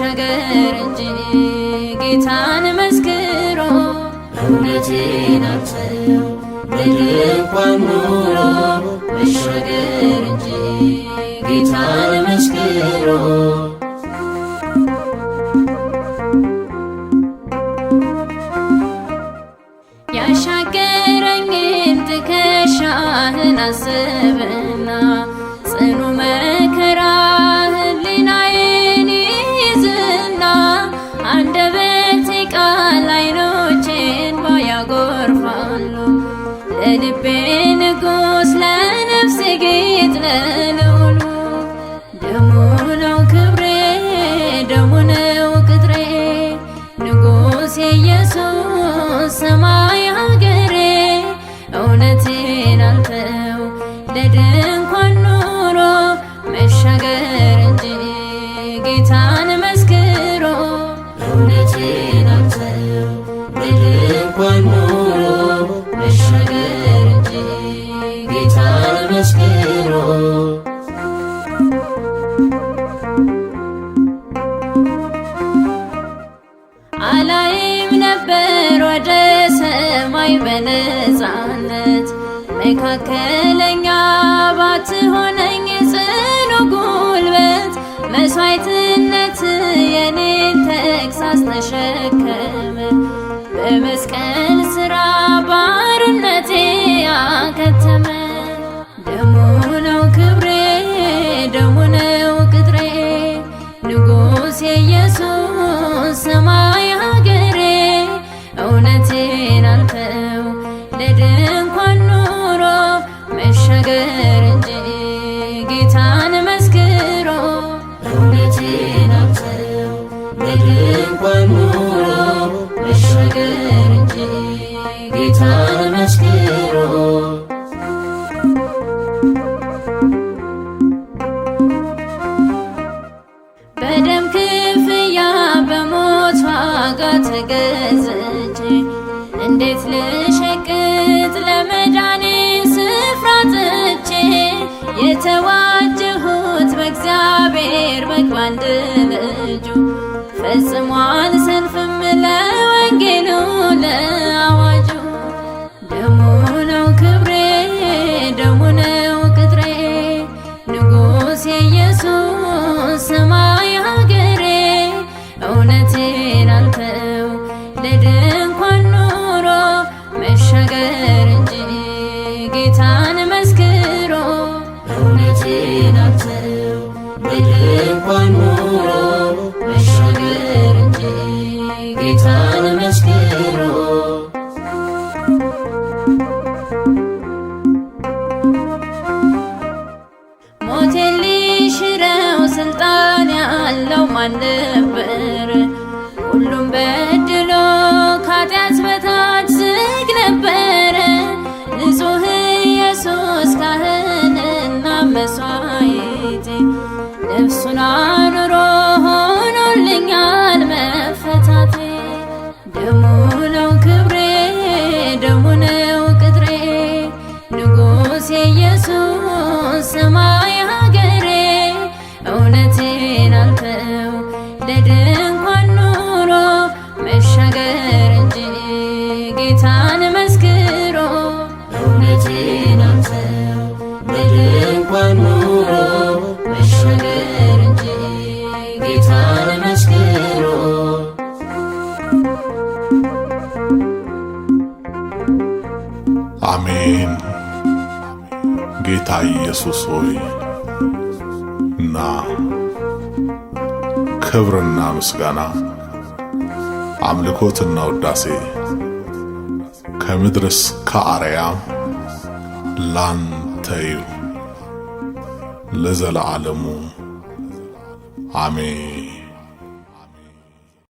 መሻገር እንጂ ጌታን መስክሮ እውነቴን አጥተው ለድንኳን ኑሮ መሻገር እንጂ ጌታን መስክሮ ያሻገረኝን ትከሻህን አስብና ጽኑ መከራ ሕሊናዬን ይዝና አንደበቴ ቃል ዓይኖቼን ባያጎርፋሉ ለልቤ ንጉሥ ለነፍሴ ጌጥ ለልዑሉ ደሙ ነው ክብሬ ደሙ ነው ቅጥሬ ንጉሥ ኢየሱስ ሰማይ ሀገሬ እውነቴን አልተው ለድንኳን ኑሮ መሻገር እንጂ ጌታን መስክሮ እውነቴን አልተው ለድንኳን ኑሮ መሻገር እንጂ ጌታን መስክሮ አላይም ነበር ወደ ሰማይ በነፃነት መካከለኛ ባትሆነኝ ጽኑ ጉልበት መስዋዕትነት የኔን ተግሳጽ ተሸከመ በመስቀል ሥራ ባርነቴ አከተመ ደሙ ነው ክብሬ ደሙ ነው ቅጥሬ ንጉሥ ኢየሱስ ሰማይ ሀገሬ እውነቴን አልተው ለድንኳን ኑሮ መሻገር እንጂ ጌታን መስክሮ እውነቴን አልተው ለድንኳን ኑሮ መሻገር እንጂ ጌታን መስክሮ በደም ክፍያ በሞት ዋጋ ተገዝቼ እንዴት ልሸቅጥ ለመዳኔ ስፍራ ጥቼ የተዋጀሁት በእግዚአብሔር በግ በአንድ ልጁ ፈጽሞ አልሰንፍም ለወንጌሉ ለአዋጁ ደሙ ነው ክብሬ ደሙ ነው ቅጥሬ ንጉሥ ኢየሱስ ሰማይ ሀገሬ እውነቴን አልተው ለድንኳን ኑሮ መሻገር እንጂ ጌታን መስክሮ እውነቴን አልተው ለድንኳን ኑሮ መሻገር እንጂ ጌታን መስክሮ ሞቴን ሊሽረው ስልጣን ያለው ማን ነበር? ሁሉም በድሎ ከኃጢአት በታች ዝግ ነበረ። ንጹሕ ኢየሱስ ካህንና መሥዋዕቴ ነፍሱን አኑሮ ሆኖልኛል መፈታቴ ደሙ ነው ክብሬ ደሙ ነው ቅጥሬ ንጉሥ ኢየሱስ ሰማይ ሀገሬ እውነቴን አልተው ለድንኳን ኑሮ መሻገር እንጂ ጌታን መስክሮ እውነቴን አልተው ለድንኳን ኑሮ መሻገር እንጂ ጌታን መስክሮ አሜን። ጌታ ኢየሱስ ሆይ ና ክብርና ምስጋና አምልኮትና ውዳሴ ከምድር እስከ አርያም ላንተ ይሁን ለዘለዓለሙ አሜን።